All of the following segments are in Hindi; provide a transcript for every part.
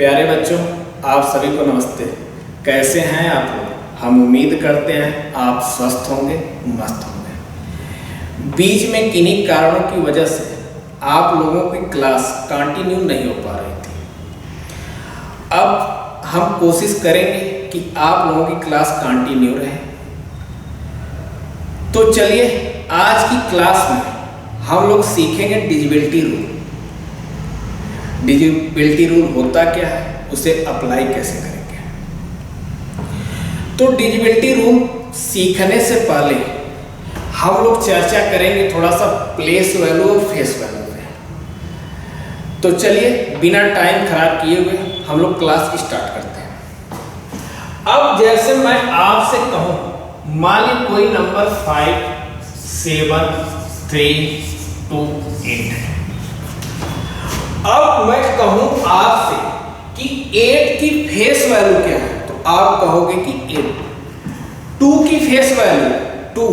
प्यारे बच्चों, आप सभी को नमस्ते। कैसे हैं आप लोग? हम उम्मीद करते हैं आप स्वस्थ होंगे, मस्त होंगे। बीच में किन्हीं कारणों की वजह से आप लोगों की क्लास कंटिन्यू नहीं हो पा रही थी। अब हम कोशिश करेंगे कि आप लोगों की क्लास कंटिन्यू रहे। तो चलिए, आज की क्लास में हम लोग सीखेंगे डिजिबिलिटी रूल। डिजिबिलिटी रूल होता क्या है, उसे अप्लाई कैसे करेंगे। तो डिजिबिलिटी रूल सीखने से पहले हम लोग चर्चा करेंगे थोड़ा सा प्लेस वैल्यू और फेस वैल्यू पे। तो चलिए, बिना टाइम खराब किए हुए हम लोग क्लास स्टार्ट करते हैं। अब जैसे मैं आपसे कहूं, मान ली कोई नंबर 5, 7, 3, 2, 8 है। अब मैं कहूं आपसे कि 8 की फेस वैल्यू क्या है, तो आप कहोगे कि 8। 2 की फेस वैल्यू 2,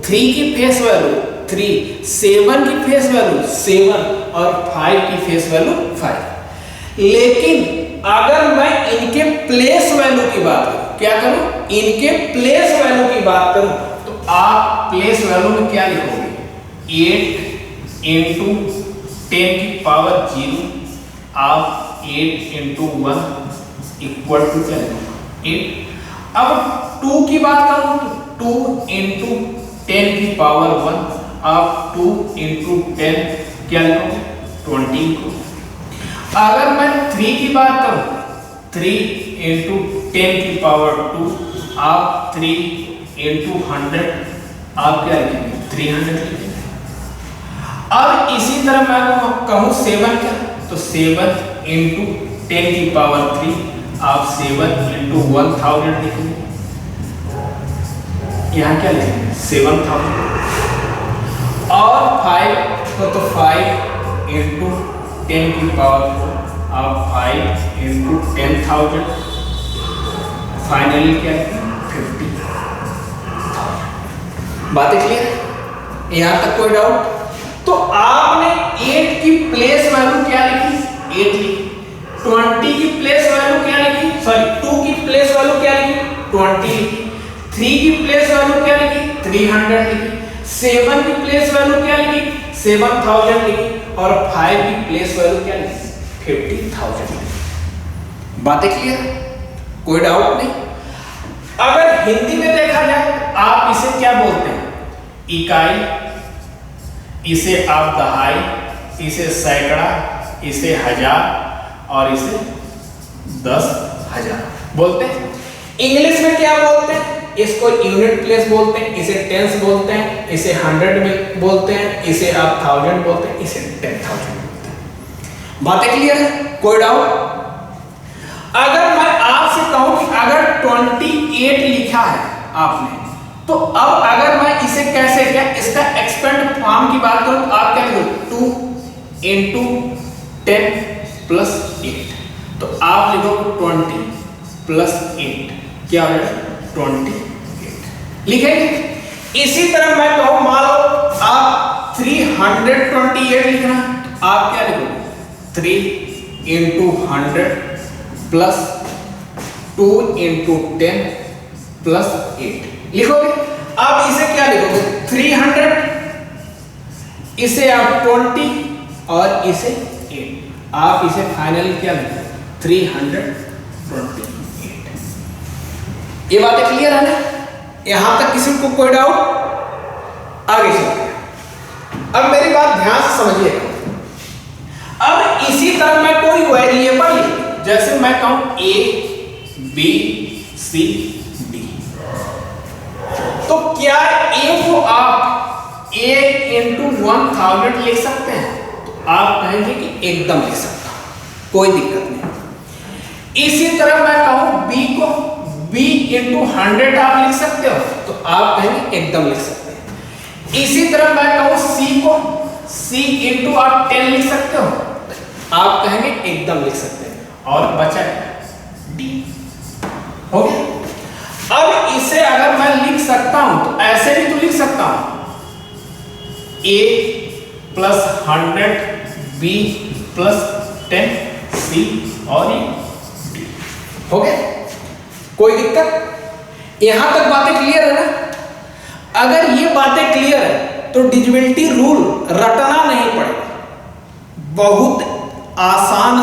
3 की फेस वैल्यू 3, 7 की फेस वैल्यू 7 और 5 की फेस वैल्यू 5। लेकिन अगर मैं इनके प्लेस वैल्यू की बात करूं, क्या करूं, इनके प्लेस वैल्यू की बात करूं, तो आप प्लेस वैल्यू में क्या लिखोगे? 8 इंटू 10 की पावर 0, आप 8 इंटू 1 इक्वल टू क्या लिखोगे? 8। अब 2 की बात करूं तो 2 इंटू 10 की पावर 1, आप 2 इंटू 10 क्या लिखोगे? 20 को। अगर मैं 3 की बात करूं, 3 इंटू 10 की पावर 2, आप 3 इंटू 100 आप क्या लिखेंगे? 300 लिखेंगे। अब इसी तरह मैं कहूं 7 का, तो 7 इंटू 10 की पावर 3, आप 7 इंटू 1000 लिखेंगे। यहाँ क्या लिखेंगे? 7000। और 5 तो 5 इंटू 10 की पावर 4, आप 5 इंटू 10,000, फाइनली क्या है? 50,000। बातें क्लियर? यहाँ तक कोई डाउट? तो आपने 8 की प्लेस वैल्यू क्या लिखी? 8 लिखी। 20 की प्लेस वैल्यू क्या लिखी? 2 की प्लेस वैल्यू क्या लिखी? 20 लिखी। 3 की प्लेस वैल्यू क्या लिखी? 300 लिखी। 7 की प्लेस वैल्यू क्या लिखी? 7000 लिखी। और 5 की प्लेस वैल्यू क्या लिखी? 50,000 लिखी। बातें क्लियर? कोई डाउट नहीं? अगर हिंदी में देखा जाए, आप इसे क्या बोलते हैं? इकाई, इसे आप दहाई, इसे सैकड़ा, इसे हजार और इसे 10,000 बोलते हैं। इंग्लिश में क्या बोलते हैं? इसको यूनिट प्लेस बोलते हैं, इसे टेंस बोलते हैं, इसे 100 में बोलते हैं, इसे आप 1000 बोलते हैं, इसे 10,000 बोलते हैं। बातें क्लियर है? कोई डाउट? अगर मैं आपसे कहूं कि अगर 28 लिखा है आपने, तो अब अगर मैं इसे कैसे क्या इसका एक्सपेंड फॉर्म की बात करूं, तो आप क्या लिखोगे? 2 इंटू 10 प्लस 8, तो आप लिखोगे 20 प्लस 8 क्या हो जाएगा? 28 लिखेंगे। इसी तरह मैं कहूं, मान लो आप 328 लिखना है, तो आप क्या लिखोगे? 3 इंटू 100 प्लस 2 इंटू 10 प्लस 8 लिखोगे। अब इसे क्या लिखोगे? 300, इसे आप 20 और इसे 8, आप इसे फाइनल क्या लिखोगे? 328। ये बातें क्लियर है ना? यहां तक किसी को कोई डाउट? आगे चलते हैं। अब मेरी बात ध्यान से समझिएगा। अब इसी तरह मैं कोई वेरिएबल लिख, जैसे मैं कहूं A, B, C, D, तो क्या A को आप A इंटू 1000 लिख सकते हैं? तो आप कहेंगे कि एकदम लिख सकता हूं, कोई दिक्कत नहीं। इसी तरह मैं कहूं B को B इंटू 100 आप लिख सकते हो, तो आप कहेंगे एकदम लिख सकते हैं। इसी तरह मैं कहूं C को C इंटू आप 10 लिख सकते हो, आप कहेंगे एकदम लिख सकते हैं। और बचा D, हो गया। अब इसे अगर मैं लिख सकता हूं, तो ऐसे भी तो लिख सकता हूं, A plus 100, B plus 10, C और हो गया? कोई दिक्कत? यहां तक बातें क्लियर है ना? अगर ये बातें क्लियर है तो डिविजिबिलिटी रूल रटना नहीं पड़ेगा, बहुत आसानी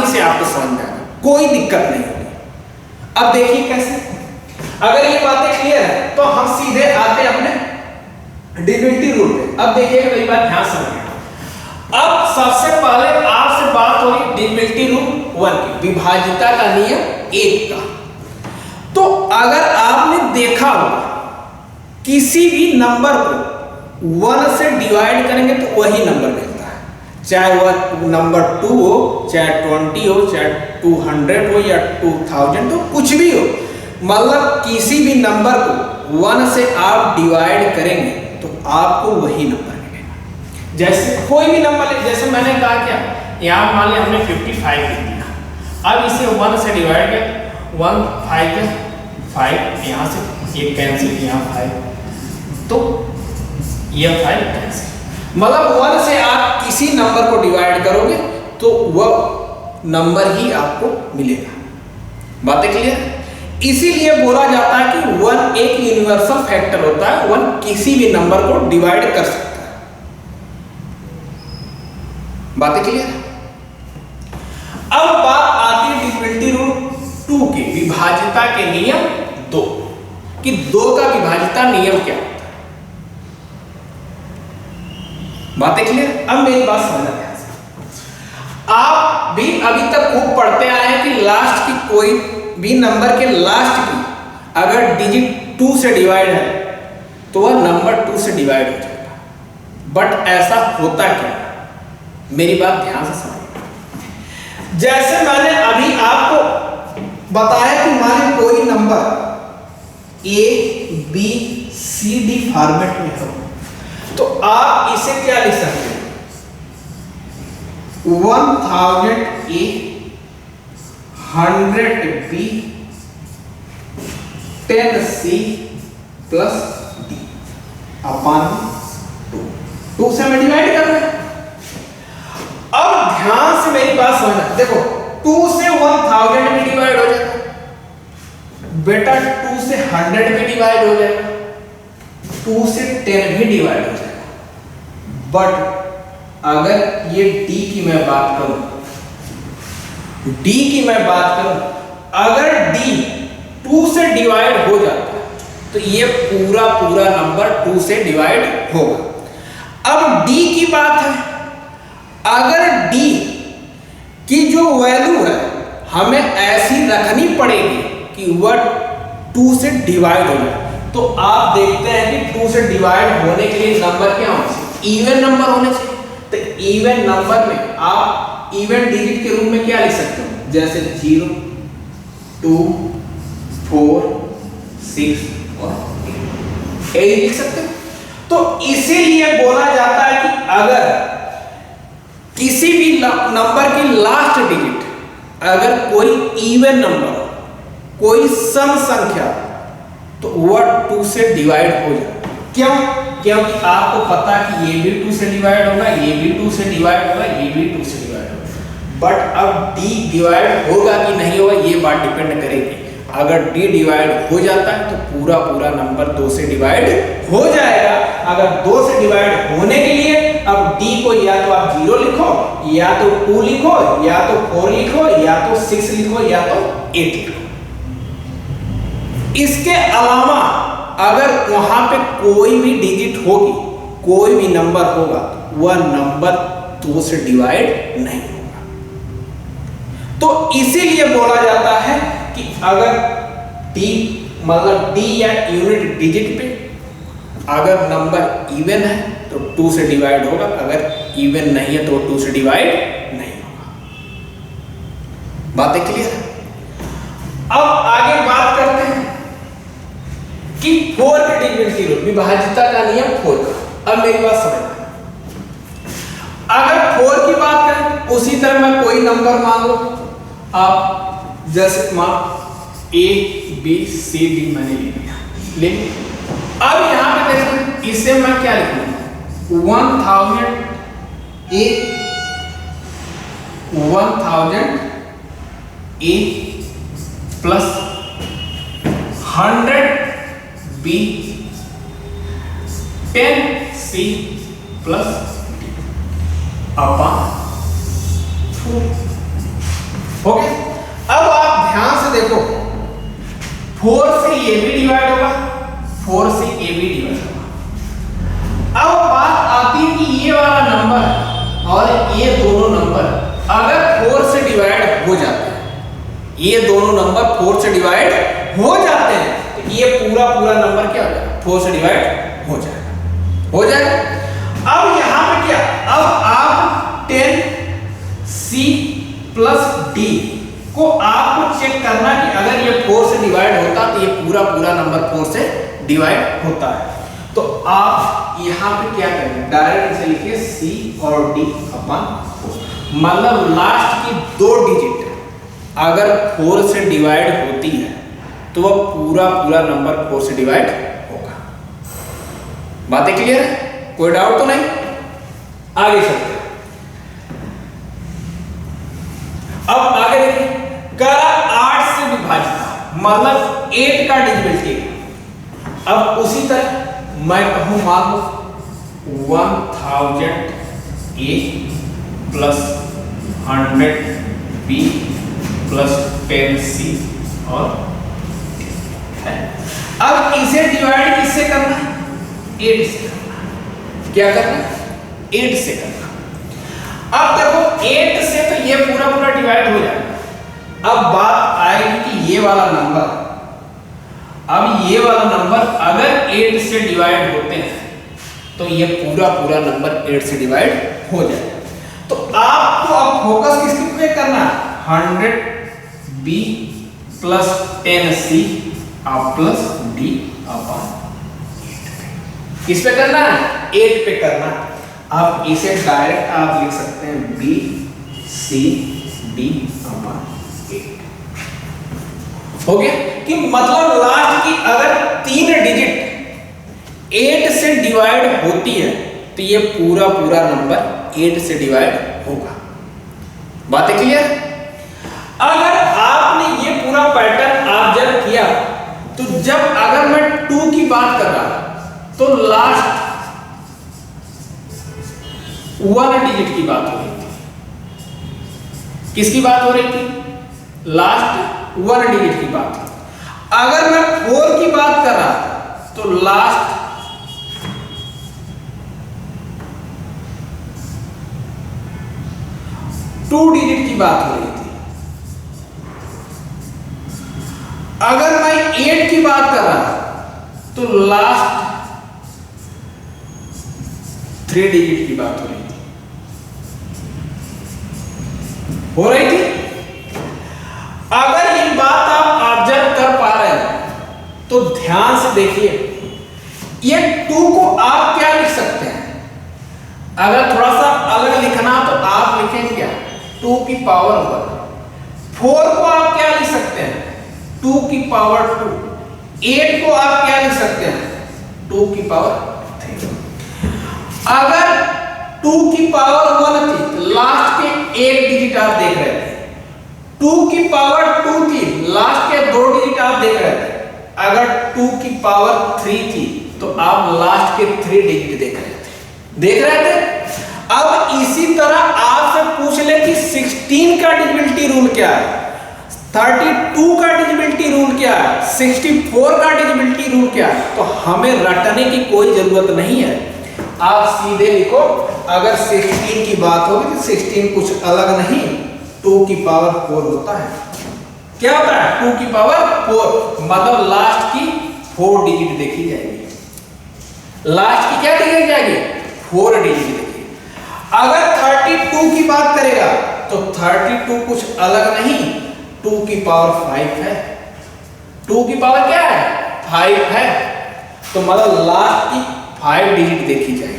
से आपको समझ में आएगा, कोई दिक्कत नहीं होगी। अब देखिए कैसे, अगर ये बातें क्लियर है तो हम सीधे आते हैं अपने डिविजिबिलिटी रूल पे। अब देखिएगा मेरी बात ध्यान से सुनिए। अब सबसे पहले आपसे बात हो रही डिविजिबिलिटी रूल 1 की, विभाज्यता का नियम 1 का। तो अगर आपने देखा होगा किसी भी नंबर को 1 से डिवाइड करेंगे तो वही नंबर मिलता है, चाहे वह नंबर 2 हो, चाहे 20 हो, चाहे 200 हो या 2000 हो, कुछ भी हो, मतलब किसी भी नंबर को 1 से आप डिवाइड करेंगे तो आपको वही नंबर मिलेगा। जैसे कोई भी नंबर ले, जैसे मैंने कहा क्या, यहाँ मान लिया हमने 55 लिख दिया, अब इसे 1 से डिवाइड किया, 1 5 यहाँ से ये कैंसिल, यहाँ 5 तो ये 5 कैंसिल, मतलब 1 से आप किसी नंबर को डिवाइड करोगे तो वह नंबर ही आपको मिलेगा। बातें क्लियर? इसीलिए बोला जाता है कि 1 एक यूनिवर्सल फैक्टर होता है, 1 किसी भी नंबर को डिवाइड कर सकता है। बातें क्लियर? अब बात आती है डिविजिबिलिटी रूल 2 की, विभाज्यता के नियम 2 कि 2 का विभाज्यता नियम क्या होता है। बातें क्लियर? अब मेरी बात समझना ध्यान से। आप भी अभी तक खूब पढ़ते आए हैं कि लास्ट की कोई भी नंबर के लास्ट की अगर डिजिट 2 से डिवाइड है तो वह नंबर 2 से डिवाइड हो जाएगा। बट ऐसा होता क्या? मेरी बात ध्यान से समझिए। जैसे मैंने अभी आपको बताया कि माने कोई number A B C D format में हो तो आप इसे क्या लिख सकते हैं? 1000 A 100 B 10 C plus D upon 2 से मैं डिवाइड कर रहा हूं। अब ध्यान से मेरी बात समझना, देखो 2 से 1000 में डिवाइड हो जाएगा बेटा, 2 से 100 में डिवाइड हो जाएगा, 2 से 10 भी डिवाइड हो जाएगा। बट अगर ये D की मैं बात करूं, अगर D 2 से डिवाइड हो जाता है तो ये पूरा नंबर 2 से डिवाइड होगा। अब D की बात है, अगर D की जो वैल्यू है हमें ऐसी रखनी पड़ेगी कि वह 2 से डिवाइड हो जाए, तो आप देखते हैं कि 2 से डिवाइड होने के लिए नंबर क्या होना चाहिए? इवन नंबर होने चाहिए। तो इवन नंबर में आप इवन डिजिट के रूप में क्या लिख सकते हो? जैसे 0 2 4 6 और 8 यही लिख सकते हो। तो इसीलिए बोला जाता है कि अगर किसी भी नंबर की लास्ट डिजिट अगर कोई इवन नंबर, कोई सम संख्या, तो वह 2 से डिवाइड हो जाए। क्यों? क्योंकि आपको पता है कि ये भी 2 से डिवाइड होगा, ये भी 2 से डिवाइड होगा, ये भी 2 से डिवाइड होगा। बट अब D डिवाइड होगा कि नहीं होगा ये बात डिपेंड करेगी। अगर D डिवाइड हो जाता है तो पूरा नंबर 2 से डिवाइड हो जाएगा। अगर 2 से डिवाइड होने के लिए अब D को या तो आप 0 लिखो, या तो 2 लिखो, या तो 4 लिखो, या तो 6 लिखो, या तो 8 लिखो। इसके अलावा अगर वहां पे कोई भी डिजिट होगी, कोई भी नंबर होगा, वह नंबर 2 से डिवाइड नहीं होगा। तो इसीलिए बोला जाता है कि अगर D मतलब D या यूनिट डिजिट पे अगर नंबर इवन है तो 2 से डिवाइड होगा, अगर इवन नहीं है तो 2 से डिवाइड नहीं होगा। बातें क्लियर है? अब आगे बात करते हैं कि 4 की डिविजिबिलिटी रूल, विभाज्यता का नियम 4 का। अब मेरी बात समझना, अगर 4 की बात करें उसी तरह मैं कोई नंबर मान लो, आप जैसे मान A B C D मैंने ले लिया, लेकिन अब यहां पे देखो इसे मैं क्या लिखूंगा? 1000 A 1000 A plus 100B 10C plus D upon 4 हो गया। अब आप ध्यान से देखो, 4 से ये भी डिवाइड होगा, 4 से ये भी डिवाइड होगा। अब बात आती है कि ये वाला नंबर और ये दोनों नंबर अगर 4 से डिवाइड हो जाते हैं, ये दोनों नंबर 4 से डिवाइड हो जाते हैं, तो ये पूरा नंबर क्या हो जाएगा, 4 से डिवाइड हो जाएगा। अब यहां पे क्या, अब आप 10C प्लस D को आपको चेक करना कि अगर ये 4 से डिवाइड होता तो ये पूरा नंबर 4 से डिवाइड होता है। तो आप यहां पे क्या करेंगे, डायरेक्ट इसे लिखिए C और D अपॉन 4, मतलब लास्ट की 2 डिजिट अगर 4 से डिवाइड होती है तो वह पूरा नंबर 4 से डिवाइड होगा। बातें क्लियर है, कोई डाउट तो नहीं? आगे चलते हैं। अब आगे देखिए, करा 8 से विभाजित, मतलब 8 का डिविजिबिलिटी। अब उसी तरह मैं कहूं मान लो 1000A plus 100B plus 10C और अब इसे डिवाइड किससे करना है, 8 से करना है। क्या करना है, 8 से करना। अब देखो 8 से तो ये पूरा डिवाइड हो जाएगा। अब बात आएगी कि ये वाला नंबर, अब ये वाला नंबर अगर 8 से डिवाइड होते हैं तो ये पूरा नंबर 8 से डिवाइड हो जाएगा। तो आपको अब फोकस किसके पे करना है, 100B plus 10C plus D upon 8 किस पे करना है, 8 पे करना है। आप इसे डायरेक्ट आप लिख सकते हैं BCD अपॉन 8 हो गया। कि मतलब लास्ट की अगर 3 डिजिट 8 से डिवाइड होती है तो ये पूरा नंबर 8 से डिवाइड होगा। बातें क्लियर? अगर आपने ये पूरा पैटर्न ऑब्जर्व किया तो जब अगर मैं 2 की बात कर रहा तो लास्ट 1 डिजिट की बात हो रही थी। किसकी बात हो रही थी, लास्ट 1 डिजिट की बात। अगर मैं 4 की बात कर रहा तो लास्ट 2 डिजिट की बात हो रही थी। अगर मैं 8 की बात कर रहा तो लास्ट 3 डिजिट की बात हो रही थी। अगर ये बात आप ऑब्जर्व कर पा रहे हैं तो ध्यान से देखिए, ये 2 को आप क्या लिख सकते हैं, अगर थोड़ा सा अलग लिखना तो आप लिखेंगे क्या, 2 की पावर 1। 4 को आप क्या लिख सकते हैं, 2 की पावर 2। 8 को आप क्या लिख सकते हैं, 2 की पावर 3। अगर 2 की पावर 1 थी, लास्ट के 1 डिजिट आप देख रहे थे। 2 की पावर 2 थी, लास्ट के 2 डिजिट आप देख रहे थे। अगर 2 की पावर 3 थी तो आप लास्ट के 3 डिजिट देख रहे थे। अब इसी तरह आपसे पूछ ले कि 16 का डिविजिबिलिटी रूल क्या है, 32 का डिविजिबिलिटी रूल क्या है, 64 का डिविजिबिलिटी रूल क्या है, तो हमें रटने की कोई जरूरत नहीं है। आप सीधे लिखो, अगर 16 की बात होगी तो 16 कुछ अलग नहीं, 2 की पावर 4 होता है। क्या होता है, 2 की पावर 4, मतलब लास्ट की 4 डिजिट देखी जाएगी। लास्ट की क्या देखी जाएगी, 4 डिजिट देखी। अगर 32 की बात करेगा तो 32 कुछ अलग नहीं, 2 की पावर 5 है। 2 की पावर क्या है, 5 है, तो मतलब लास्ट की 5 डिजिट देखी जाएगी।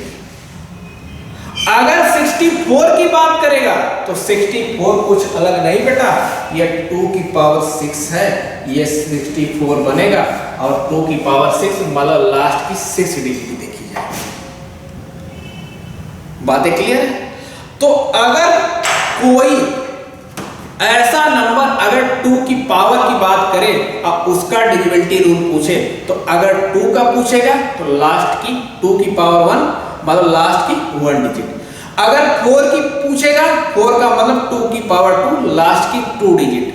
अगर 64 की बात करेगा तो 64 कुछ अलग नहीं बेटा, ये 2 की पावर 6 है, ये 64 बनेगा और 2 की पावर 6 मतलब लास्ट की 6 डिजिट देखी जाएगी। बातें क्लियर है? तो अगर कोई ऐसा नंबर अगर अगर 2 की पावर की बात करें और उसका डिविजिबिलिटी रूल पूछे तो अगर 2 का पूछेगा तो लास्ट की 2 की पावर 1 मतलब लास्ट की 1 डिजिट। अगर 4 की पूछेगा 4 का मतलब 2 की पावर 2 लास्ट की 2 डिजिट।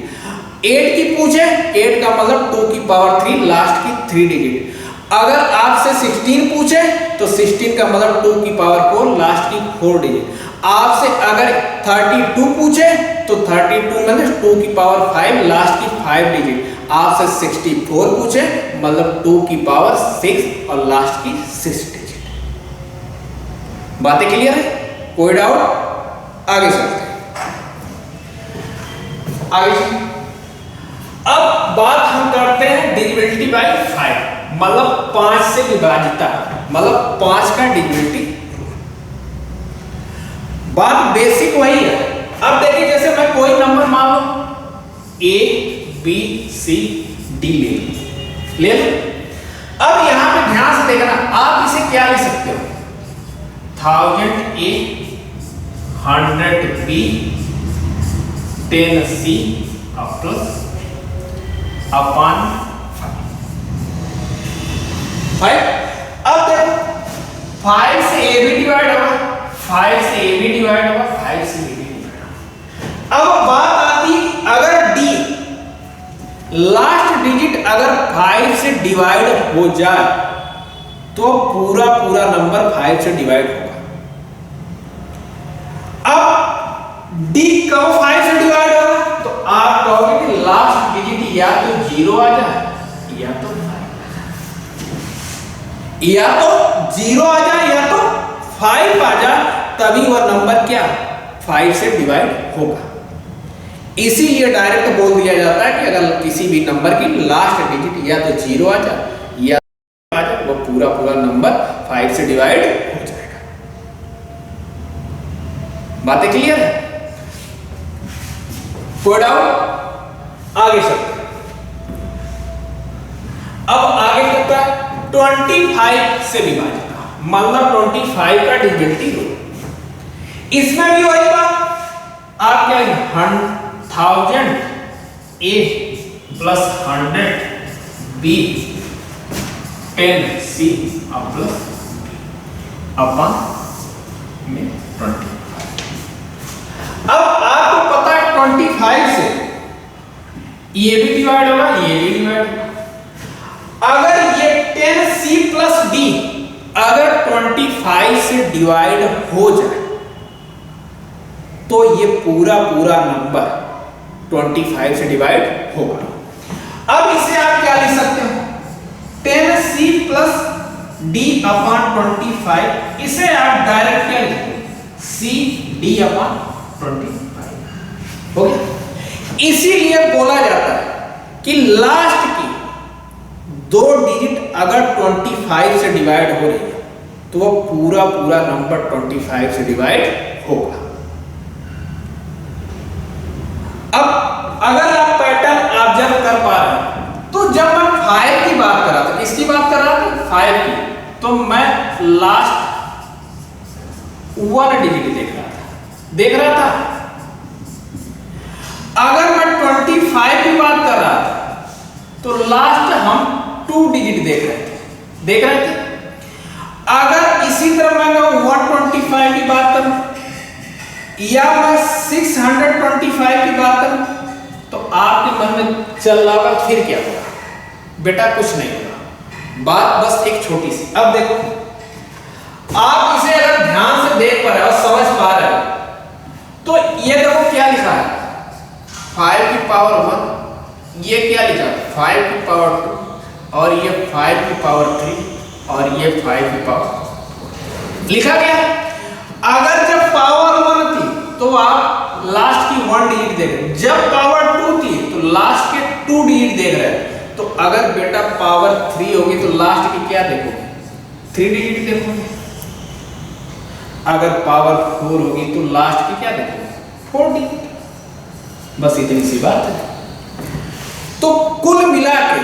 8 की पूछे 8 का मतलब 2 की पावर 3 लास्ट की 3 डिजिट। अगर आपसे 16 पूछे तो 16 का मतलब 2 की पावर 4 लास्ट की 4 डिजिट। आपसे अगर 32 पूछे तो 32 मतलब 2 की पावर 5 लास्ट की 5 डिजिट। आपसे 64 पूछे मतलब 2 की पावर 6 और लास्ट की 6 डिजिट। बातें क्लियर है? कोई डाउट? आगे चलते हैं। आगे चलते। अब बात हम करते हैं डिविजिबिलिटी बाय 5 मतलब 5 से विभाजित मतलब 5 का डिविजिबिलिटी। बात बेसिक वही है। अब देखिए जैसे मैं कोई नंबर मान लो A B C D ले लो। अब यहां पे ध्यान से देखना, आप इसे क्या लिख सकते हो? 1000 A 100 B 10 C plus upon 5। अब देखो 5 से A भी डिवाइड होगा, 5 से A भी डिवाइड होगा, 5 से B भी डिवाइड होगा। अब बात आती है अगर D लास्ट डिजिट अगर 5 से डिवाइड हो जाए तो पूरा पूरा नंबर 5 से डिवाइड होगा। अब D कब 5 से डिवाइड होगा तो आप कहोगे कि लास्ट डिजिट या तो 0 आ जाए या तो 5 या तो 0 आ जाए या तो 5 आ जाए, तभी वह नंबर क्या 5 से डिवाइड होगा। इसीलिए डायरेक्ट बोल दिया जाता है कि अगर किसी भी नंबर की लास्ट डिजिट या तो 0 आ जाए या आ जाए वो पूरा पूरा नंबर 5 से डिवाइड हो जाएगा। बातें क्लियर है? कोई डाउट? आगे चलते हैं। अब आगे करता है 25 से विभाजित मतलब 25 का डिविजिबिलिटी रूल। इसमें भी वही बात, आप क्या 1000 A plus 100 B 10 C plus upon में 25। अब आपको पता है 25 से ये भी डिवाइड होगा, ये भी डिवाइड होगा। अगर ये 10C प्लस D अगर 25 से डिवाइड हो जाए तो ये पूरा पूरा नंबर 25 से डिवाइड होगा। अब इसे आप क्या लिख सकते हो? 10C प्लस D अपॉन 25, इसे आप डायरेक्ट क्या लिखते हो? C D अपॉन 25 हो गया। इसीलिए बोला जाता है कि लास्ट की 2 डिजिट अगर 25 से डिवाइड हो रही है तो वो पूरा पूरा नंबर 25 से डिवाइड होगा। अब अगर आप पैटर्न ऑब्जर्व कर पा रहे हैं तो जब मैं 5 की बात कर रहा था, किसकी बात कर रहा था? 5 की, तो मैं लास्ट 1 डिजिट देख रहा था। अगर मैं 25 की बात कर रहा था तो लास्ट हम 2 डिजिट देख रहे थे। अगर इसी तरह मैं 125 की बात करूं या मैं 625 की बात करूं तो आपके मन में चल रहा होगा फिर क्या होगा? बेटा कुछ नहीं होगा, बात बस एक छोटी सी। अब देखो, आप इसे अगर ध्यान से देख पा रहे हो, समझ पा रहे हो, तो ये देखो क्या लिखा है 5 की पावर 1, ये क्या लिखा है 5 की पावर 2 और ये 5 की पावर 3 और ये 5 की पावर लिखा गया। अगर जब पावर 1 थी तो आप लास्ट की 1 डिजिट देख रहे, जब पावर 2 थी तो लास्ट के 2 डिजिट देख रहे हैं। तो अगर बेटा पावर 3 होगी तो लास्ट की क्या देखोगे? 3 डिजिट देखोगे। अगर पावर 4 होगी तो लास्ट की क्या देखोगे? 4 डिजिट। बस इतनी सी बात है। तो कुल मिला के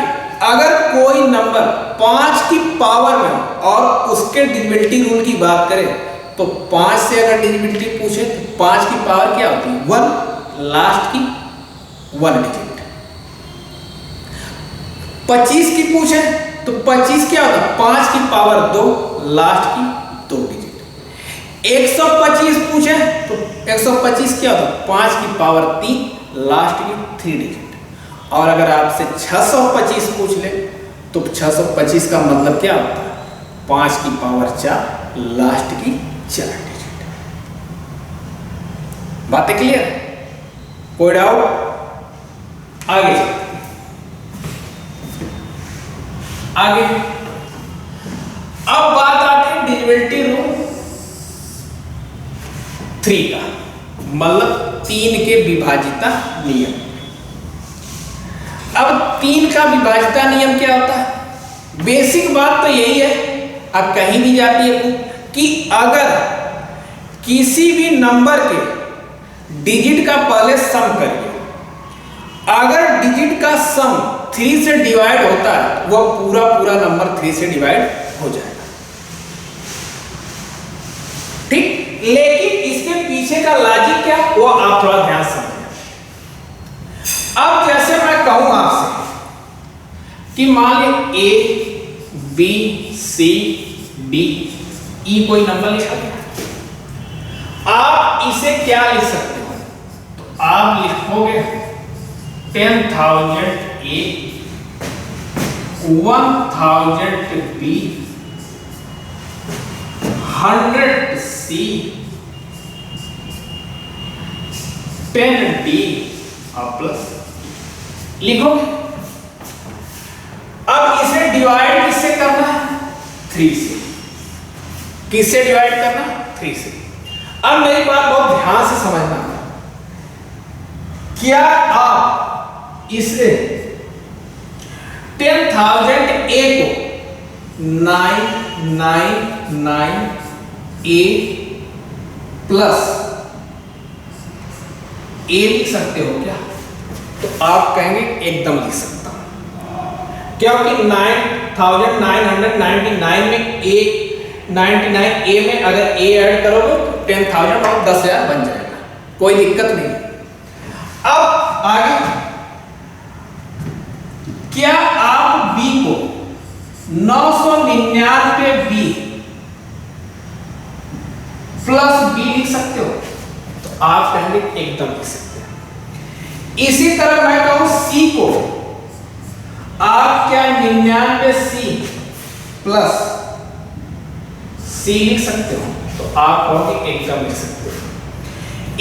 अगर कोई नंबर 5 की पावर में और उसके डिविजिबिलिटी रूल की बात करें तो 5 से अगर डिविजिबिलिटी पूछे तो 5 की पावर क्या होती है? 1, लास्ट की 1 डिजिट। 25 की पूछे तो 25 क्या होता है, 5 की पावर 2 लास्ट की 2 डिजिट। 125 पूछे तो 125 क्या होता है, 5 की पावर 3 लास्ट की 3 डिजिट। और अगर आपसे 625 पूछ ले तो 625 का मतलब क्या होता है, 5 की पावर 4 लास्ट की 4 डिजिट। बातें क्लियर? कोई डाउट? आगे आगे अब बात आती है डिविजिबिलिटी रूल 3 का, मतलब 3 के विभाजिता नियम। अब 3 का विभाजिता नियम क्या होता है? बेसिक बात तो यही है, अब कहीं भी जाती है कि अगर किसी भी नंबर के डिजिट का पहले सम करिए, अगर डिजिट का सम 3 से डिवाइड होता है वो पूरा पूरा नंबर 3 से डिवाइड हो जाएगा, ठीक। लेकिन इसके पीछे का लॉजिक क्या, वो आप थोड़ा ध्यान समझें। अब जैसे मैं कहूं आपसे कि मान लीजिए ए बी सी डी ई कोई नंबर लिखा गया, आप इसे क्या लिख सकते हो, तो आप लिखोगे 10,000 ए 1,000 बी 100 सी 10 डी और प्लस लिखोगे। अब इसे डिवाइड किससे करना है, 3 से। किससे डिवाइड करना, 3 से। अब मेरी बात बहुत ध्यान से समझना, क्या आप इसे 10,000 ए को 999 ए प्लस ए लिख सकते हो क्या? तो आप कहेंगे एकदम लिख सकता हूं, क्योंकि 9,999 में ए 99 ए में अगर ए ऐड करोगे तो 10,000 और 10,000 बन जाएगा, कोई दिक्कत नहीं। अब आगे, क्या आप बी को 999 बी प्लस बी लिख सकते हो? तो आप कहेंगे एकदम लिख सकते हैं। इसी तरह मैं कहूं सी को, आप क्या 99 सी प्लस सी लिख सकते हो? तो आप कहोगे एकदम लिख सकते हो।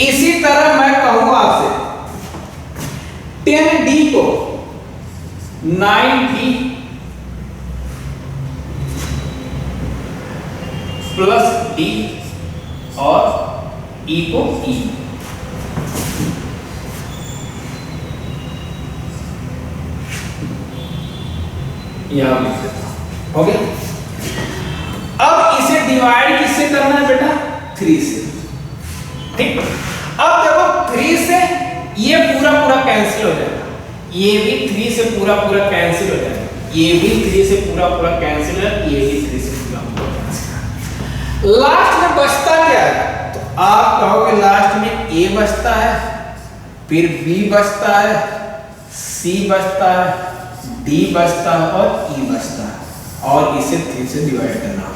इसी तरह मैं कहूं आपसे 10 डी को 9 डी प्लस डी और ई को ई, यहां लिख देता हूं, हो गया। अब इसे डिवाइड किससे करना है बेटा, 3 से, ठीक। अब देखो 3 से ये पूरा पूरा कैंसिल हो जाएगा, ये भी 3 से पूरा पूरा कैंसिल हो जाएगा, ये भी 3 से पूरा पूरा कैंसिल है, ये भी 3 से पूरा पूरा कैंसिल। लास्ट में बचता क्या है, तो आप कहोगे लास्ट में ए बचता है, फिर बी बचता है, सी बचता है, डी बचता है और ई बचता है, और इसे 3 से डिवाइड करना होगा।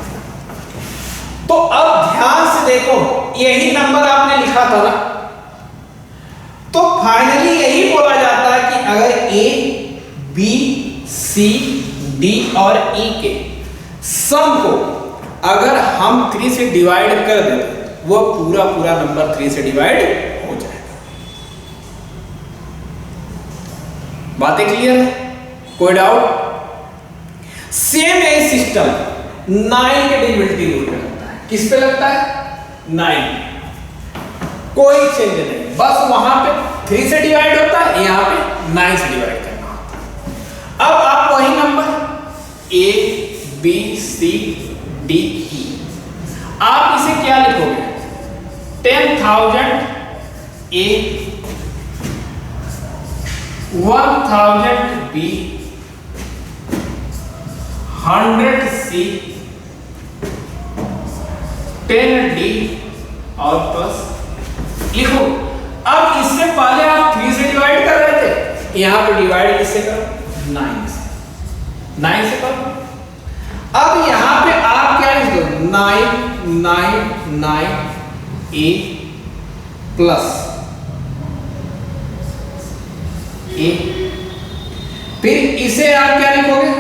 तो अब ध्यान से देखो, यही नंबर आपने लिखा था ना, तो फाइनली यही बोला जाता है कि अगर ए बी सी डी और ई के सम को अगर हम 3 से डिवाइड कर दें वो पूरा पूरा नंबर 3 से डिवाइड हो जाएगा। बातें क्लियर है? कोई डाउट? सेम ए सिस्टम 9 के डिविजिबिलिटी रूल पे लगता है। किस पे लगता है? 9। कोई चेंज नहीं, बस वहां पे 3 से डिवाइड होता है, यहां पे 9 से डिवाइड करना होता है। अब आप वही number A B C D E, आप इसे क्या लिखोगे? 10,000 ए 1,000 बी 100 सी 10 डी और प्लस लिखो। अब इससे पहले आप 3 से डिवाइड कर रहे थे, यहां पे डिवाइड किससे करो? 9 से। 9 से कर दो। अब यहां पे आप क्या लिख दो 999 a प्लस a, फिर इसे आप क्या लिखोगे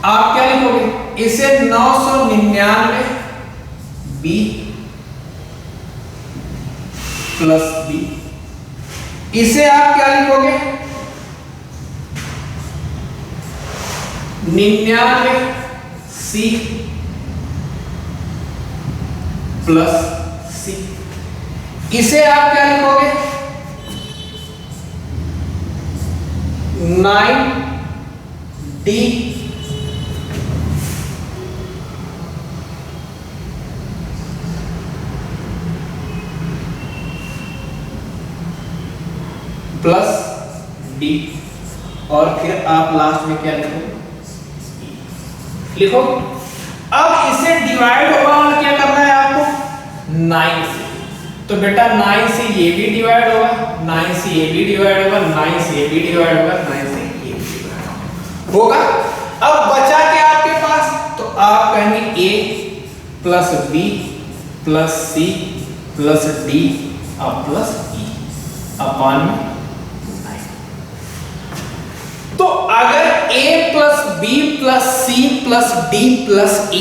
आप क्या लिखोगे इसे 999 b प्लस b, इसे आप क्या लिखोगे 99 c प्लस c, इसे आप क्या लिखोगे 9d प्लस डी, और फिर आप लास्ट में क्या लिखोगे लिखो। अब इसे डिवाइड होगा और क्या करना है आपको 9 से, तो बेटा 9 से ये भी डिवाइड होगा, 9 से ये भी डिवाइड होगा, 9 से ये भी डिवाइड होगा, 9 से ये भी डिवाइड होगा। अब बचा क्या आपके पास, तो आप कहेंगे a plus b plus c plus d और प्लस e अपॉन। तो अगर a plus b plus c plus d plus e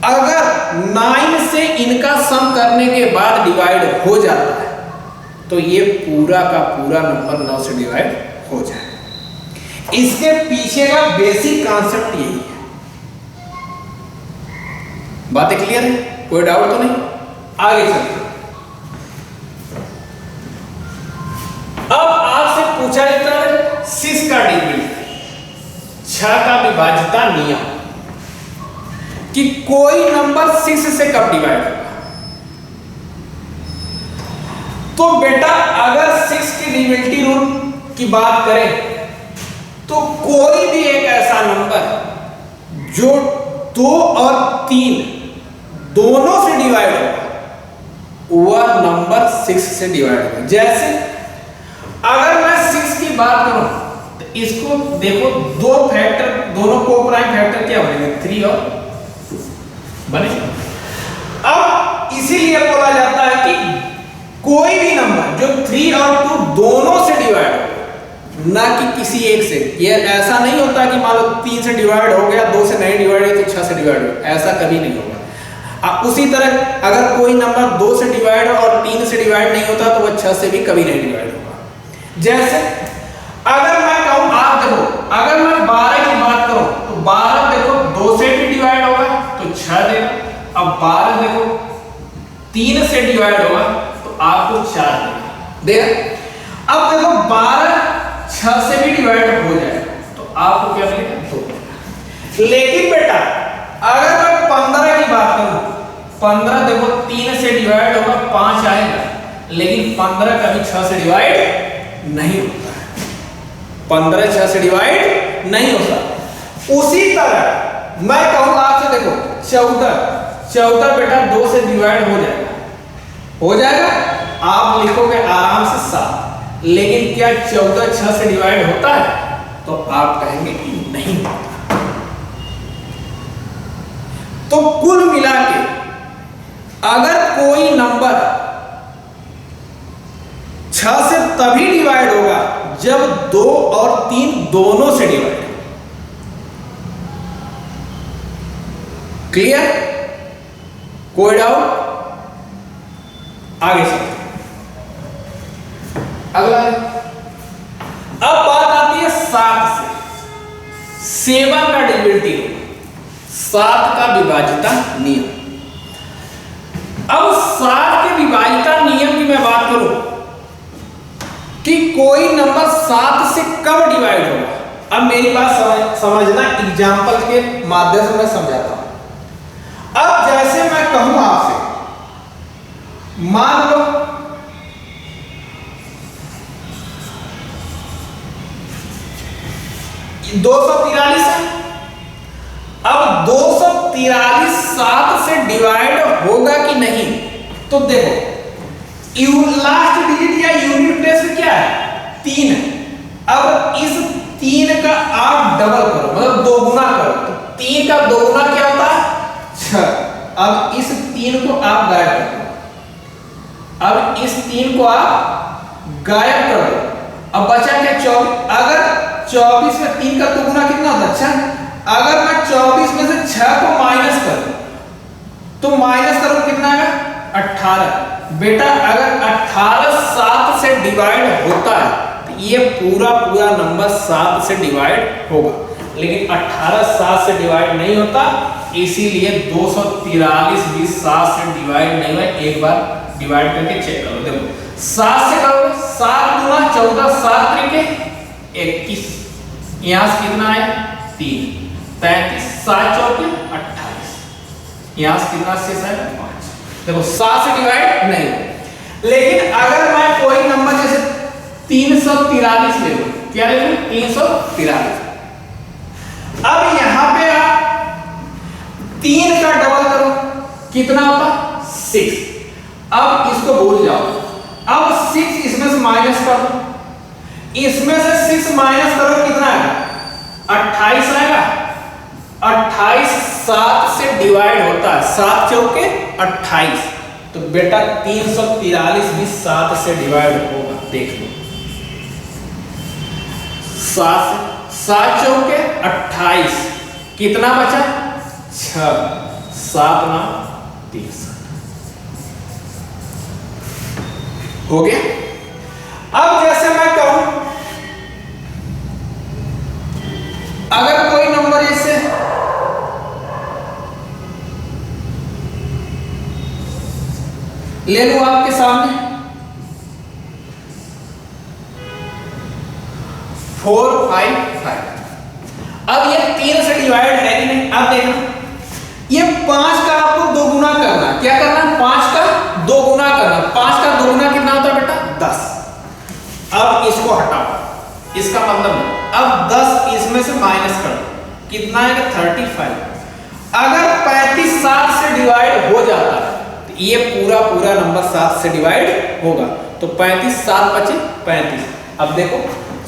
अगर 9 से इनका सम करने के बाद डिवाइड हो जाता है तो ये पूरा का पूरा नंबर 9 से डिवाइड हो जाए। इसके पीछे का बेसिक कॉन्सेप्ट यही है। बातें क्लियर है, कोई डाउट तो नहीं? आगे चलते। अब आपसे पूछा जाता है 6 का डिविजन, 6 का विभाज्यता नियम, कि कोई नंबर 6 से कब डिवाइड होगा। तो बेटा अगर 6 की डिविजिबिलिटी रूल की बात करें तो कोई भी एक ऐसा नंबर जो 2 और 3 दोनों से डिवाइड होगा वह नंबर 6 से डिवाइड होगा। जैसे अगर मैं 6 की बात करूं तो इसको देखो, दो फैक्टर, दोनों कोप्राइम फैक्टर क्या बनेंगे 3 और 2 बनेंगे। अब इसीलिए बोला जाता है कि कोई भी नंबर जो 3 और 2 दोनों से डिवाइड हो, ना कि किसी एक से। ये ऐसा नहीं होता कि मान लो 3 से डिवाइड हो गया, 2 से नहीं डिवाइड हुआ तो 6 से डिवाइड हो, ऐसा कभी नहीं होगा। उसी तरह अगर कोई नंबर 2 से डिवाइड और 3 से डिवाइड नहीं होता तो वह 6 से भी कभी नहीं डिवाइड होगा। जैसे अगर मैं कहूं, आप देखो, अगर मैं 12 की बात करूं तो 12 देखो 2 से भी डिवाइड होगा तो 6 देगा। अब 12 देखो 3 से डिवाइड होगा तो आपको 4 देगा। अब देखो 12 6 से भी डिवाइड हो जाएगा तो आपको क्या मिलेगा 2। लेकिन बेटा अगर मैं 15 की बात करूं, 15 देखो 3 से डिवाइड होगा 5 आएगा, लेकिन 15 कभी 6 से डिवाइड नहीं होता है। 15 6 से डिवाइड नहीं होता। उसी तरह मैं कहूं आपसे, देखो 14 बेटा 2 से डिवाइड हो जाएगा, आप लिखोगे आराम से 7, लेकिन क्या 14 6 से डिवाइड होता है? तो आप कहेंगे कि नहीं होता। तो कुल मिला के अगर कोई नंबर 6 से तभी डिवाइड होगा जब 2 और 3 दोनों से डिवाइड हो। क्लियर? कोई डाउट? आगे चलते। अगला अब बात आती है 7 से। 7 का डिविजिबिलिटी, 7 का विभाज्यता नियम। अब 7 के विभाज्यता नियम की मैं बात करूं कि कोई नंबर 7 से कब डिवाइड होगा। अब मेरी बात समझना, एग्जांपल के माध्यम से मैं समझाता हूं। अब जैसे मैं कहूं आपसे, मान लो 243 है। अब 243 243 7 से डिवाइड होगा कि नहीं? तो देखो लास्ट डिजिट या यूनिट प्लेस में क्या है? 3 है। अब इस 3 का आप डबल करो, मतलब दोगुना करो, तो 3 का दोगुना क्या होता है? 6। अब इस 3 को आप गायब कर दो, अब इस 3 को आप गायब कर दो, अब बचा क्या? 24। अगर 24 में 3 का दोगुना कितना होता है? 6। अगर मैं 24 में से 6 को माइनस करूं तो माइनस करो कितना आएगा? 18। बेटा अगर 18 7 से डिवाइड होता है तो ये पूरा पूरा नंबर 7 से डिवाइड होगा, लेकिन 18 7 से डिवाइड नहीं होता, इसीलिए 243 भी 7 से डिवाइड नहीं हुआ। एक बार डिवाइड करके चेक करो, देखो 7 से करो, 7 गुना 14 7 त्रिके 21, यहां से कितना है? 3 33 7 चौके 28, यहां से कितना शेष है? 5। देखो 7 से डिवाइड नहीं हो। लेकिन अगर मैं कोई नंबर जैसे 343 ले लूं, क्या ले लूं? 343। अब यहां पे आप 3 का डबल करो, कितना होता? 6। अब इसको भूल जाओ, अब 6 इसमें से माइनस कर दो, इसमें से 6 माइनस करो, कितना आएगा? 28 आएगा। 28 7 से डिवाइड होता है, 7 चौके 28, तो बेटा 343 भी 7 से डिवाइड होगा, देख लो। 7 चौके 28, कितना बचा? 6। 7 ना 30 हो गया। अब जैसे मैं कहूं, अगर कोई नंबर जैसे ले लूं आपके सामने 4 5 5, अब ये 3 से डिवाइड है कि नहीं? अब देखना, ये 5 का आपको दोगुना करना है। क्या करना है? 5 का दोगुना करना। 5 का दोगुना कितना होता है बेटा? 10। अब इसको हटाओ, इसका मतलब अब 10 इसमें से माइनस कर दो, कितना आएगा? 35। अगर 35 7 से डिवाइड हो जाता है तो ये पूरा पूरा नंबर 7 से डिवाइड होगा, तो 35 7 बचे 35। अब देखो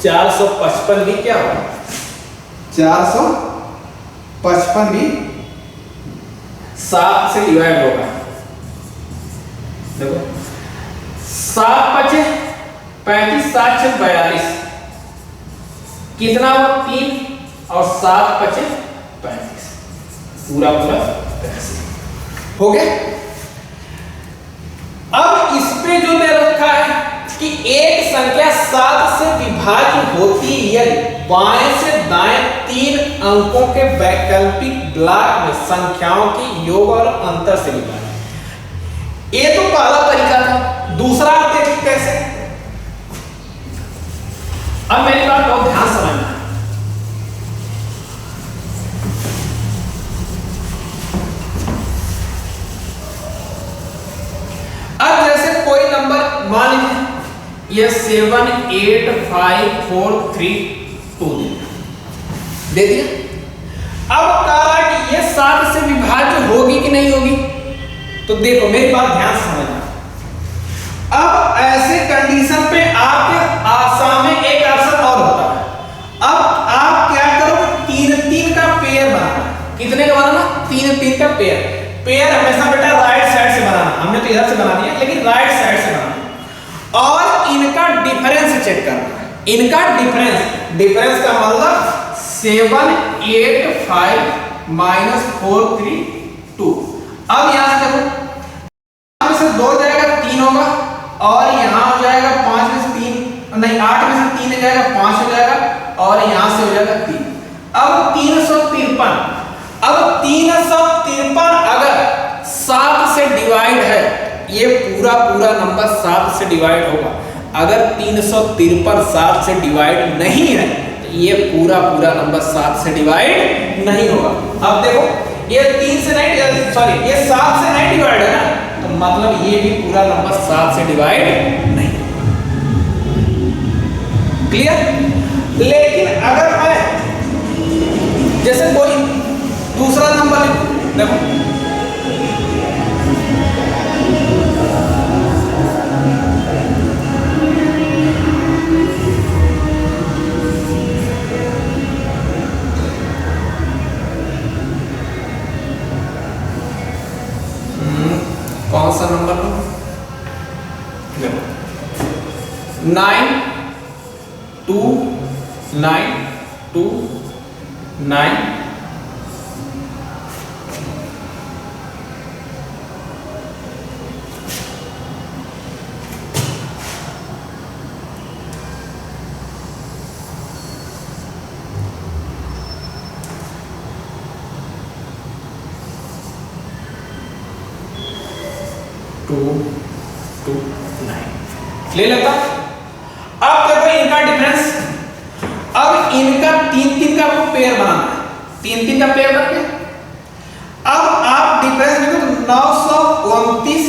455 भी क्या होगा? 455 भी 7 से डिवाइड होगा। देखो 7 बचे 35 7 6 42, कितना हुआ? 3 और 7 बचे 35, पूरा पूरा 85 हो गया। अब इस पे जो दे रखा है कि एक संख्या 7 से विभाज्य होती यदि बाएं से दाएं 3 अंकों के वैकल्पिक ब्लॉक में संख्याओं की योग और अंतर से विभाजित। ये तो पहला तरीका था। दूसरा आप देखिए कैसे। अब मेरी बात बहुत ध्यान समझना। अब जैसे कोई नंबर मान लीजिए ये 7 8 5 4 3 2 दे दिया। अब कह रहा है कि ये 7 से विभाज्य होगी कि नहीं होगी? तो देखो मेरी बात ध्यान से समझना। अब ऐसे कंडीशन पे आपके सामने एक ऑप्शन और होता है। अब आप क्या करो? 3 का पेयर बनाना। कितने का बनाना? 3 का पेयर। पेयर हमेशा बेटा राइट साइड से बनाना। हमने तो इधर से बना दिया, लेकिन राइट साइड से बनाना और इनका डिफरेंस चेक करना है। इनका डिफरेंस का मतलब 7 8 5 -4 3 2। अब यहां से देखो, में से 2 जाएगा 3 होगा और यहां हो जाएगा 5 में से 3 नहीं 8 में से 3 हो जाएगा 5 हो जाएगा और यहां से हो जाएगा 3। अब 353, अब 353 अगर 7 से डिवाइड है, ये पूरा पूरा नंबर 7 से डिवाइड होगा। अगर 353 7 से डिवाइड नहीं है तो ये पूरा पूरा नंबर 7 से डिवाइड नहीं होगा। अब देखो ये 3 से नहीं, सॉरी ये 7 से नहीं डिवाइड है ना, तो मतलब ये भी पूरा नंबर 7 से डिवाइड नहीं। क्लियर? लेकिन अगर मैं जैसे कोई दूसरा नंबर देखो कौन सा नंबर लो? 9 2 9 2 9 2 2 9 ले लेता। अब देखो इनका डिफरेंस, अब इनका 3 का वो पेयर बनाना है, 3 का पेयर बन गया। अब आप डिफरेंस देखो तो 929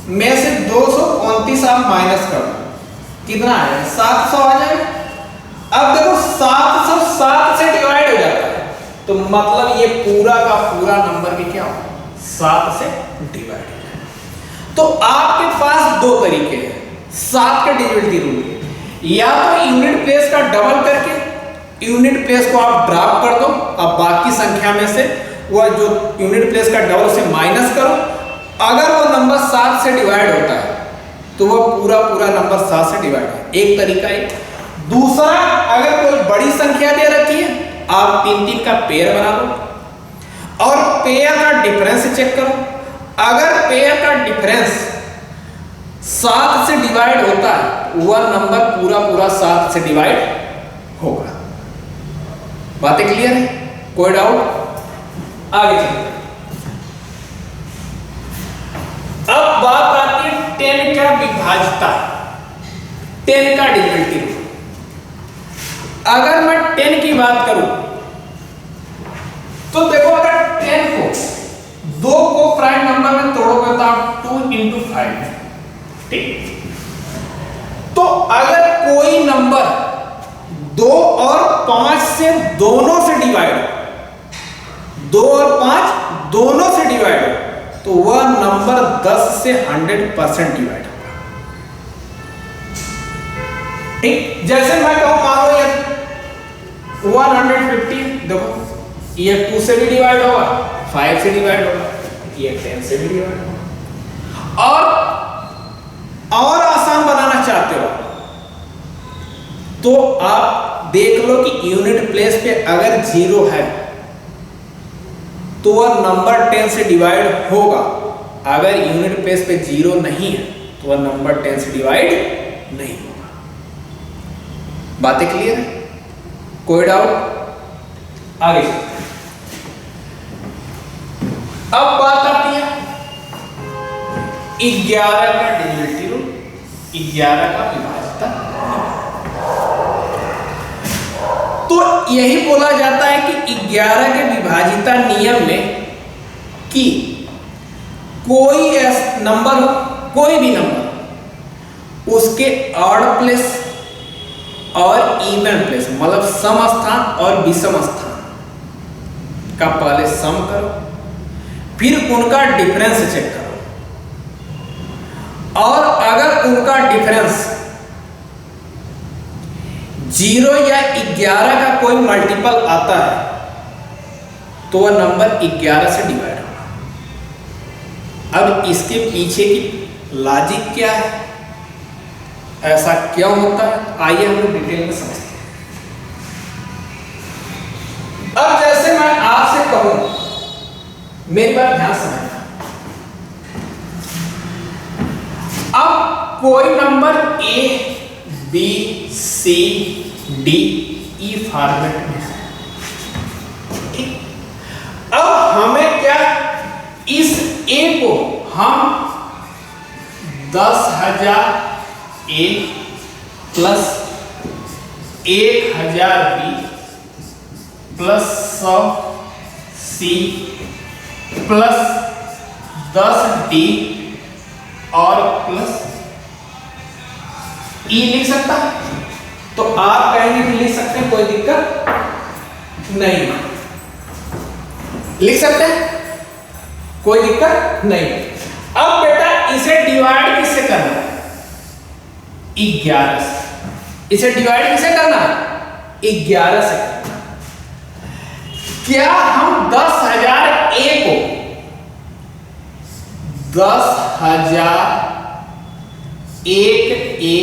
में से 229 आप माइनस कर दो, कितना है 700 आ जाएगा। अब देखो 707 से डिवाइड हो जाता है, तो मतलब ये पूरा का पूरा नंबर भी क्या होगा 7 से डिवाइड हो जाएगा। तो आपके पास दो तरीके हैं 7 के डिविजिबिलिटी रूल के, या तो यूनिट प्लेस का डबल करके यूनिट प्लेस को आप ड्रॉप कर दो, अब बाकी संख्या में से वह जो यूनिट प्लेस का डबल से माइनस करो, अगर वो नंबर 7 से डिवाइड होता है तो वह पूरा नंबर 7 से डिवाइड है, एक तरीका है। दूसरा, अगर कोई बड़ी संख्या दे रखी है आप 3 का पेयर बना दो और पेयर का डिफरेंस चेक करो। अगर पेयर का डिफरेंस 7 से डिवाइड होता है वह नंबर पूरा 7 से डिवाइड होगा। बातें क्लियर है? कोई डाउट? आगे चलते हैं। अब बात आती है 10 का विभाज्यता, 10 का डिविजिबिलिटी रूल। अगर मैं 10 की बात करूं तो देखो अगर 10 को 2 को प्राइम नंबर में तोड़ोगे तो आप 2 × 5, ठीक। तो अगर कोई नंबर 2 और 5 से दोनों से डिवाइड हो, 2 और 5 दोनों से डिवाइड हो, तो वह नंबर 10 से 100% डिवाइड होगा, ठीक। जैसे मैं कहूं मान लो ये 150, देखो ये 2 से भी डिवाइड होगा, 5 से डिवाइड होगा, ये 10 से भी डिवाइड होगा। और आसान बनाना चाहते हो तो आप देख लो कि यूनिट प्लेस पे अगर 0 है तो वह नंबर 10 से डिवाइड होगा, अगर यूनिट प्लेस पे 0 नहीं है तो वह नंबर 10 से डिवाइड नहीं होगा। बातें क्लियर है? कोई डाउट? आगे अब बात आती है 11 का डिविजिबिलिटी रूल, 11 का विभाज्यता। तो यही बोला जाता है कि 11 के विभाज्यता नियम में कि कोई नंबर हो, कोई भी नंबर, उसके ऑड प्लेस और इवन प्लेस मतलब सम स्थान और विषम स्थान का पहले सम करो, फिर उनका डिफरेंस चेक करो, और अगर उनका डिफरेंस 0 या 11 का कोई मल्टीपल आता है तो वह नंबर 11 से डिवाइड होगा। अब इसके पीछे की लॉजिक क्या है, ऐसा क्यों होता है, आइए हम लोग डिटेल में समझते हैं। अब जैसे मैं आपसे कहूं, मेरी बात ध्यान समझना, अब कोई number A B C D E format में है, ठीक। अब हमें क्या, इस A को हम 10,000 A plus 1,000 B plus 100 C plus 10 D और प्लस E लिख सकता है। तो आप कहेंगे कि लिख सकते हैं, कोई दिक्कत नहीं, लिख सकते हैं। कोई दिक्कत नहीं। अब बेटा इसे डिवाइड किससे करना है? 11 से। इसे डिवाइड किससे करना है? 11 से करना है। क्या हम 10,000 ए को 10,000 एक ए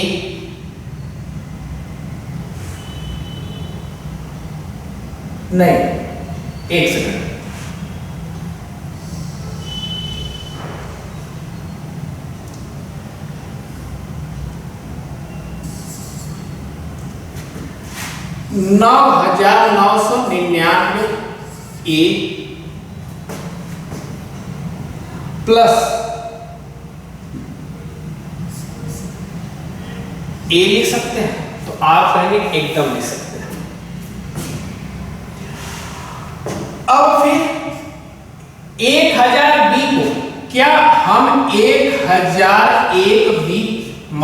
नहीं, एक सेकंड, $9,999 ए प्लस ए लिख सकते हैं, तो आप कहेंगे एकदम लिख सकते हैं। अब फिर 1000 बी को क्या हम 1001 बी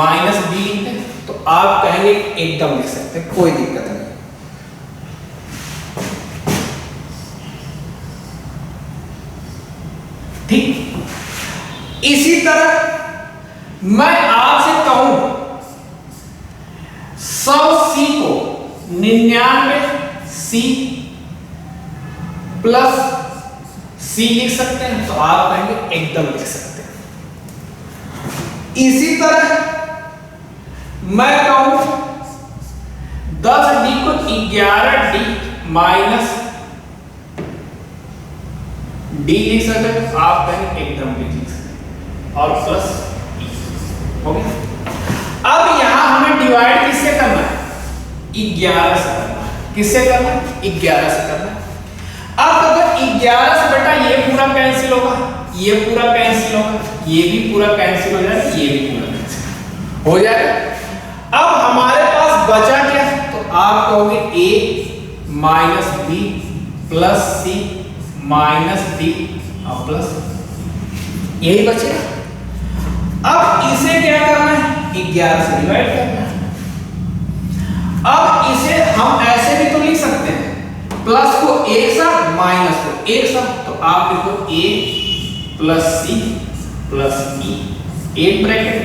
माइनस बी लिखते हैं, तो आप कहेंगे एकदम लिख सकते हैं, कोई दिक्कत नहीं। ठीक, इसी तरह मैं आपसे कहूं 100 सी को 99 सी प्लस सी लिख सकते हैं, तो आप कहेंगे एकदम लिख सकते हैं। इसी तरह मैं कहूं 10 डी को 11 डी माइनस डी लिख सकते हैं, तो आप कहेंगे एकदम लिख सकते हैं, और प्लस हो गया। अब यहां हमें डिवाइड किससे करना है? 11 से करना है। किससे करना है? 11 से करना है। अब अगर 11 से बेटा ये पूरा कैंसिल होगा, ये पूरा कैंसिल होगा, ये भी पूरा कैंसिल हो जाएगा, ये भी पूरा कैंसिल हो जाएगा। अब हमारे पास बचा क्या? तो आप कहोगे ए माइनस बी प्लस सी माइनस डी और प्लस, यही बचेगा। अब इसे क्या करना है? 11 से डिवाइड करना है। अब इसे हम ऐसे भी तो लिख सकते हैं, प्लस को एक साथ माइनस को एक साथ, तो आप लिखो ए प्लस सी प्लस ई, एक ब्रैकेट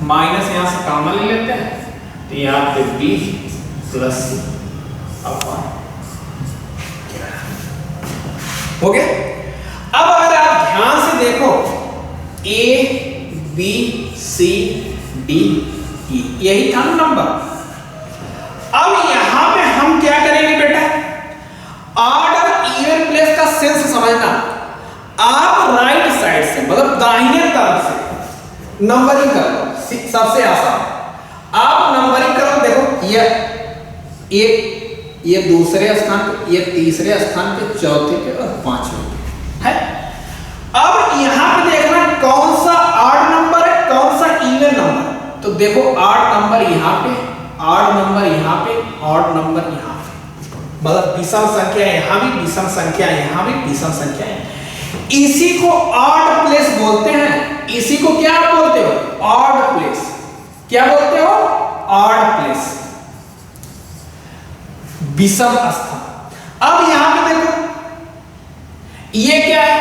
माइनस यहां से कॉमन ले लेते हैं, तो यहां पे बी प्लस सी अपॉन हो गया। अब अगर आप ध्यान से देखो ए बी सी डी ई, यही था नंबर। अब यहां पे हम क्या करेंगे बेटा? ऑर्डर इवन प्लेस का सेंस समझना। आप राइट साइड से मतलब दाहिने तरफ से नंबरिंग करो, सबसे आसान। आप नंबरिंग करो, देखो ये दूसरे स्थान पे, ये तीसरे स्थान पे, चौथे पे और पांचवें पे है। अब यहां पे देखना कौन सा ऑड नंबर है, कौन सा इवन नंबर। तो देखो ऑड नंबर यहां पे, ऑड नंबर यहां पे, ऑड नंबर यहां पे, मतलब विषम संख्या यहां भी, विषम संख्या यहां भी, विषम संख्या है। इसी को ऑड प्लेस बोलते हैं। इसी को क्या बोलते हो? Odd place. क्या बोलते हो? ऑड प्लेस, विषम स्थान। अब यहां पे देखो ये क्या है?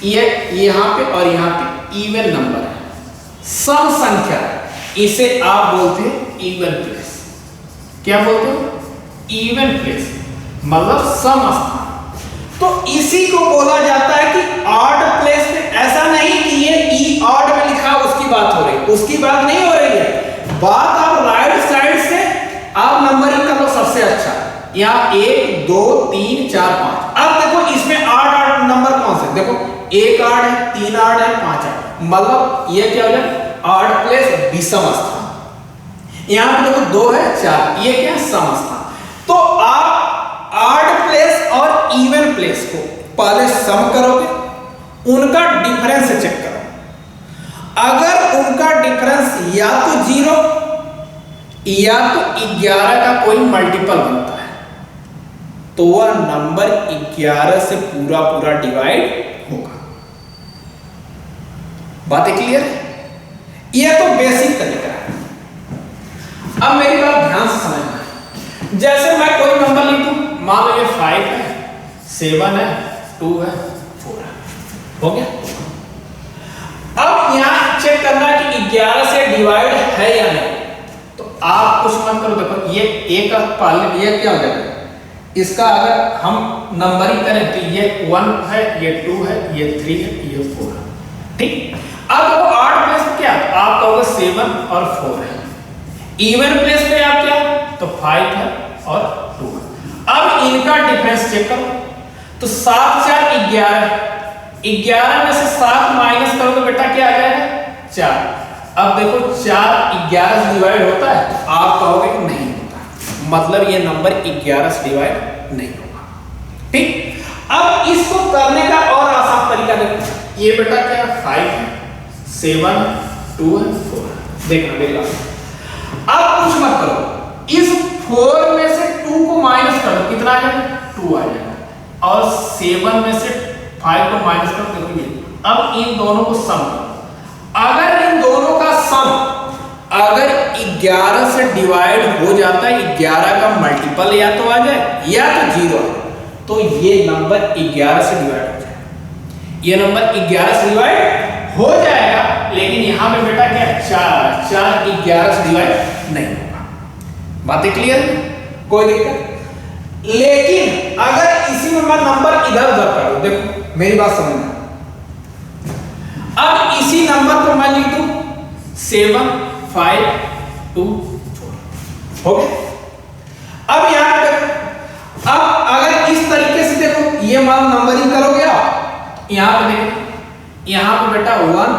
ये यहां पे और यहां पे इवन नंबर है, सम संख्या, इसे आप बोलते हैं इवन प्लेस। क्या बोलते हो? इवन प्लेस, मतलब सम स्थान। तो इसी को बोला जाता है कि ऑड प्लेस में। ऐसा नहीं कि ये ई ऑड में लिखा उसकी बात हो रही, उसकी बात नहीं हो रही है। बात आप राइट साइड से आप नंबरिंग कर लो सबसे अच्छा। यहाँ 1 2 3 4 5। अब देखो इसमें ऑड नंबर कौन से? देखो 1 ऑड है, 3 ऑड है, 5 ऑड, मतलब ये क्या हो जाए? ऑड प्लेस विषम स्थान। यहाँ पे देखो 2 है 4, ये क्या? सम स्थान। तो आप ऑड प्लेस और इवन प्लेस को पहले सम करोगे, उनका डिफरेंस चेक करो। अगर उनका डिफरेंस या तो 0 या तो 11 का कोई मल्टीपल बनता है, तो वह नंबर 11 से पूरा पूरा डिवाइड होगा। बातें क्लियर है? यह तो बेसिक तरीका है। अब मेरी बात ध्यान से समझना है। जैसे मैं कोई नंबर लिखूं, मान लो ये 5 है, 7 है, 2 है, 4 है। हो गया। अब यहां चेक करना है कि 11 से डिवाइड है या नहीं। तो आप कुछ मत करो, देखो ये एक का पालन, ये क्या हो जाएगा, इसका अगर हम नंबरिंग करें तो ये 1 है, ये 2 है, ये 3 है, ये 4 है, ठीक। अब देखो 8 प्लेस पे क्या, आप कहोगे 7 और 4 है। इवन प्लेस पे आप क्या, तो 5 है और 2 है। अब इनका डिफरेंस चेक करो, तो 7 4 11, 11 में से 7 माइनस करो तो बेटा क्या आ जाएगा, 4। अब देखो 4 11 से डिवाइड होता है, आप कहोगे नहीं होता, मतलब ये नंबर 11 से डिवाइड नहीं होगा, ठीक। अब इसको करने का और आसान तरीका देखो, ये बेटा क्या 5 है, 7 2 है, 4 है, देखना मेरी बात। अब कुछ मत करो, इस 4 में से 2 को माइनस करो, कितना आ जाएगा, 2 आ जाएगा, और 7 में से 5 को माइनस करो, देखो ये। अब इन दोनों को सम करो, अगर इन दोनों का सम अगर 11 से डिवाइड हो जाता है, 11 का मल्टीपल या तो आ जाए या तो 0 आ जाए, तो ये नंबर 11 से डिवाइड हो जाएगा, ये नंबर 11 से डिवाइड हो जाएगा। लेकिन यहां पे बेटा क्या 4 4 11 से डिवाइड नहीं होगा। बातें क्लियर, कोई दिक्कत। लेकिन अगर इसी में मैं नंबर इधर उधर कर दूं, देखो मेरी बात समझना, अब इसी नंबर को मैं लिख दूं 7 5 2 4, हो गया। अब यहां पर अब अगर इस तरीके से देखो, ये मान नंबरिंग करोगे आप, यहां पे देखो, यहां पे बेटा 1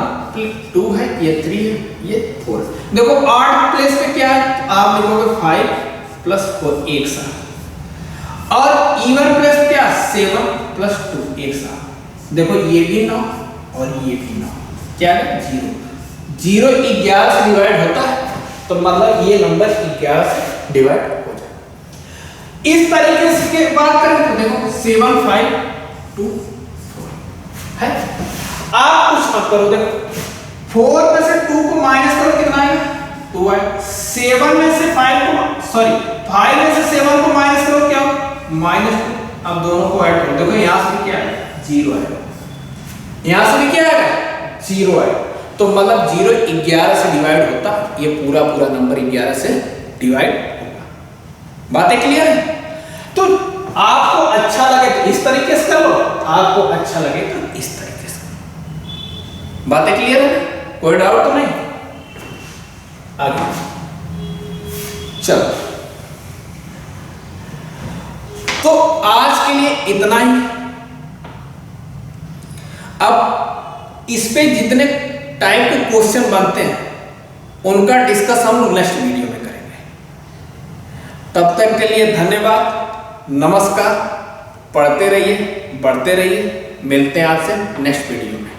2 है, ये 3 है, ये 4। देखो 8 प्लेस पे क्या है, आप लिखोगे 5 प्लस 4 एक साथ, और इवन प्लेस क्या 7 प्लस 2 एक साथ। देखो ये भी 9 और ये भी 9, क्या है 0 0 11 से डिवाइड होता है, तो मतलब ये नंबर 11 से डिवाइड हो जाए। इस तरीके से के बात करें तो देखो 7 5 2 4 है। आप कुछ मत करो, देखो 4 में से 2 को माइनस करो, कितना आएगा 2 है। 7 में से 5 को, सॉरी 5 में से 7 को माइनस करो, क्या -2। अब दोनों को ऐड करो, देखो यहां से क्या है 0 है, यहां से भी क्या है 0 है, तो मतलब 0 11 से डिवाइड होता, ये पूरा पूरा नंबर 11 से डिवाइड होगा। बातें क्लियर है? तो आपको अच्छा लगे तो इस तरीके से करो, आपको अच्छा लगे तो इस तरीके से करो। बातें क्लियर है? कोई डाउट तो नहीं? आगे चलो, तो आज के लिए इतना ही। अब इस पे जितने टाइप के क्वेश्चन बनते हैं उनका डिस्कस हम नेक्स्ट वीडियो में करेंगे। तब तक के लिए धन्यवाद, नमस्कार, पढ़ते रहिए, बढ़ते रहिए, मिलते हैं आपसे नेक्स्ट वीडियो में।